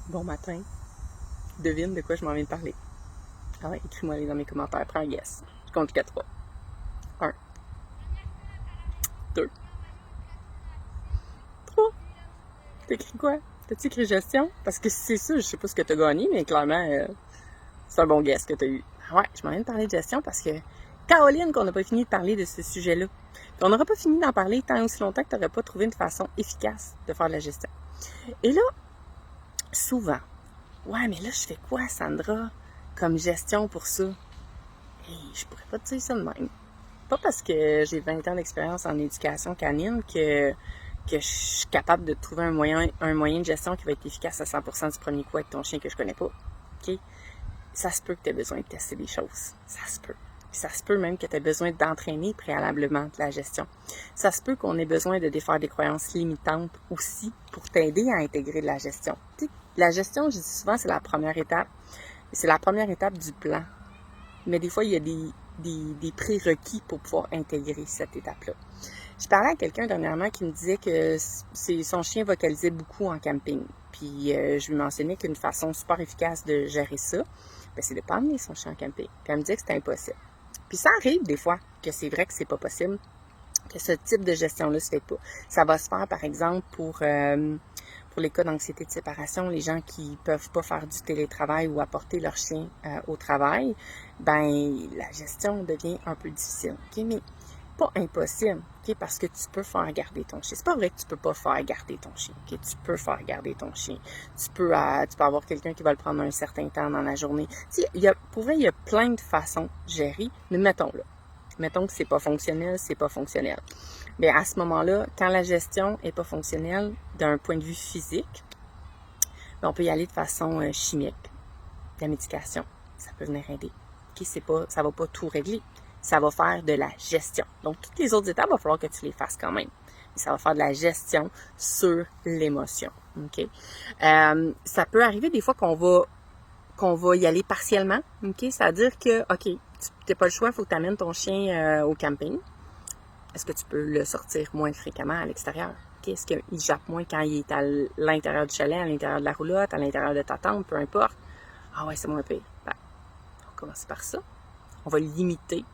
Bon matin. Devine de quoi je m'en viens de parler. Ah ouais, écris-moi les dans mes commentaires. Prends un guess. Je compte jusqu'à 3. 1, 2, 3. T'écris quoi? T'as-tu écrit gestion? Parce que si c'est ça, je sais pas ce que t'as gagné, mais clairement, c'est un bon guess que t'as eu. Ah ouais, je m'en viens de parler de gestion parce que Caroline, qu'on n'a pas fini de parler de ce sujet-là. Puis on n'aura pas fini d'en parler tant aussi longtemps que t'aurais pas trouvé une façon efficace de faire de la gestion. Et là, souvent, ouais, mais là, je fais quoi, Sandra, comme gestion pour ça? Hey, je pourrais pas te dire ça de même. Pas parce que j'ai 20 ans d'expérience en éducation canine que je suis capable de trouver un moyen de gestion qui va être efficace à 100% du premier coup avec ton chien que je connais pas. OK? Ça se peut que tu aies besoin de tester des choses. Ça se peut. Puis ça se peut même que tu aies besoin d'entraîner préalablement de la gestion. Ça se peut qu'on ait besoin de défaire des croyances limitantes aussi pour t'aider à intégrer de la gestion. T'sais, la gestion, je dis souvent, c'est la première étape. C'est la première étape du plan. Mais des fois, il y a des prérequis pour pouvoir intégrer cette étape-là. Je parlais à quelqu'un dernièrement qui me disait que son chien vocalisait beaucoup en camping. Puis je lui mentionnais qu'une façon super efficace de gérer ça, ben, c'est de ne pas amener son chien en camping. Puis elle me disait que c'était impossible. Puis ça arrive des fois que c'est vrai que c'est pas possible, que ce type de gestion-là se fait pas. Ça va se faire, par exemple, pour les cas d'anxiété de séparation, les gens qui peuvent pas faire du télétravail ou apporter leur chien au travail, ben la gestion devient un peu difficile. Okay? Mais pas impossible, okay? Parce que tu peux faire garder ton chien. C'est pas vrai que tu peux pas faire garder ton chien. Okay? Tu peux faire garder ton chien. Tu peux avoir quelqu'un qui va le prendre un certain temps dans la journée. Pour vrai, il y a plein de façons de gérer, mais mettons-le. Mettons que c'est pas fonctionnel, c'est pas fonctionnel. Bien, à ce moment-là, quand la gestion est pas fonctionnelle d'un point de vue physique, bien, on peut y aller de façon chimique. La médication, ça peut venir aider. Okay, ça va pas tout régler. Ça va faire de la gestion. Donc, toutes les autres étapes, il va falloir que tu les fasses quand même. Mais ça va faire de la gestion sur l'émotion. Okay? Ça peut arriver des fois qu'on va y aller partiellement. Okay? C'est-à-dire que, OK, tu n'as pas le choix, il faut que tu amènes ton chien au camping. Est-ce que tu peux le sortir moins fréquemment à l'extérieur? Okay? Est-ce qu'il jappe moins quand il est à l'intérieur du chalet, à l'intérieur de la roulotte, à l'intérieur de ta tente, peu importe? Ah ouais, c'est moins pire. Ben, on commence par ça. On va limiter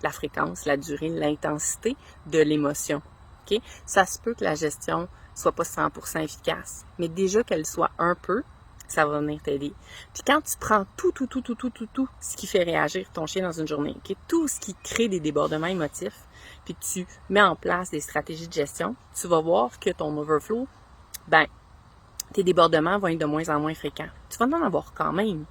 la fréquence, la durée, l'intensité de l'émotion. Okay? Ça se peut que la gestion soit pas 100% efficace, mais déjà qu'elle soit un peu, ça va venir t'aider. Puis quand tu prends tout ce qui fait réagir ton chien dans une journée, okay? Tout ce qui crée des débordements émotifs, puis tu mets en place des stratégies de gestion, tu vas voir que ton overflow, ben, tes débordements vont être de moins en moins fréquents. Tu vas en avoir quand même,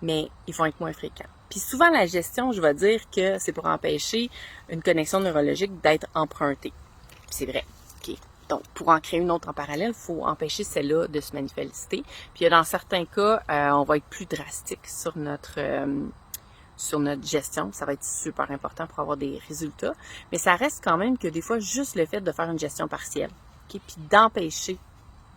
mais ils vont être moins fréquents. Puis souvent, la gestion, je vais dire que c'est pour empêcher une connexion neurologique d'être empruntée. C'est vrai. OK. Donc, pour en créer une autre en parallèle, il faut empêcher celle-là de se manifester. Puis, dans certains cas, on va être plus drastique sur notre gestion. Ça va être super important pour avoir des résultats. Mais ça reste quand même que des fois, juste le fait de faire une gestion partielle, okay, puis d'empêcher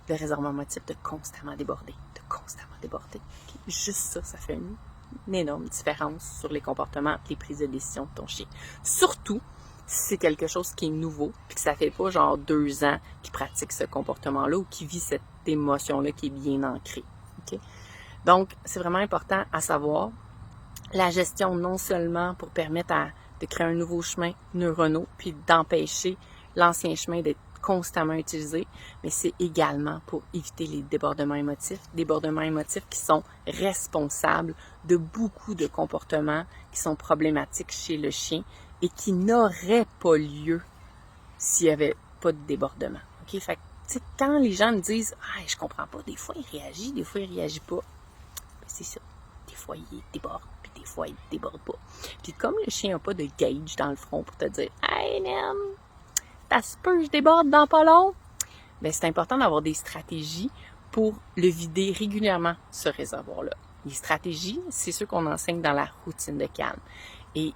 le réservoir motif de constamment déborder. Okay. Juste ça fait une énorme différence sur les comportements et les prises de décision de ton chien. Surtout si c'est quelque chose qui est nouveau, puis que ça fait pas genre 2 ans qu'il pratique ce comportement-là ou qu'il vit cette émotion-là qui est bien ancrée. Okay? Donc, c'est vraiment important à savoir la gestion non seulement pour permettre de créer un nouveau chemin neuronal, puis d'empêcher l'ancien chemin d'être constamment utilisé, mais c'est également pour éviter les débordements émotifs qui sont responsables de beaucoup de comportements qui sont problématiques chez le chien et qui n'auraient pas lieu s'il n'y avait pas de débordement. Okay? Fait que, quand les gens me disent « Ah, je comprends pas, des fois il réagit, des fois il réagit pas », ben, c'est ça. Des fois il déborde, puis des fois il déborde pas. Puis comme le chien n'a pas de gauge dans le front pour te dire « Hey, man, ça se peut, je déborde dans pas long », bien, c'est important d'avoir des stratégies pour le vider régulièrement, ce réservoir-là. Les stratégies, c'est ce qu'on enseigne dans la routine de calme. Et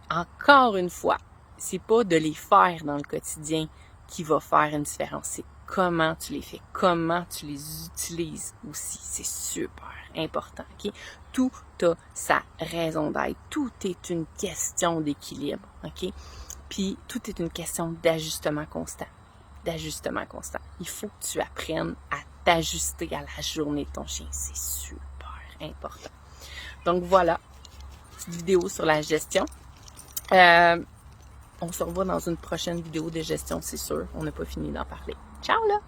encore une fois, c'est pas de les faire dans le quotidien qui va faire une différence. C'est comment tu les fais, comment tu les utilises aussi. C'est super important. Okay? Tout a sa raison d'être. Tout est une question d'équilibre. Okay? Puis tout est une question d'ajustement constant. Il faut que tu apprennes à t'ajuster à la journée de ton chien. C'est super important. Donc voilà, petite vidéo sur la gestion. On se revoit dans une prochaine vidéo de gestion, c'est sûr. On n'a pas fini d'en parler. Ciao là!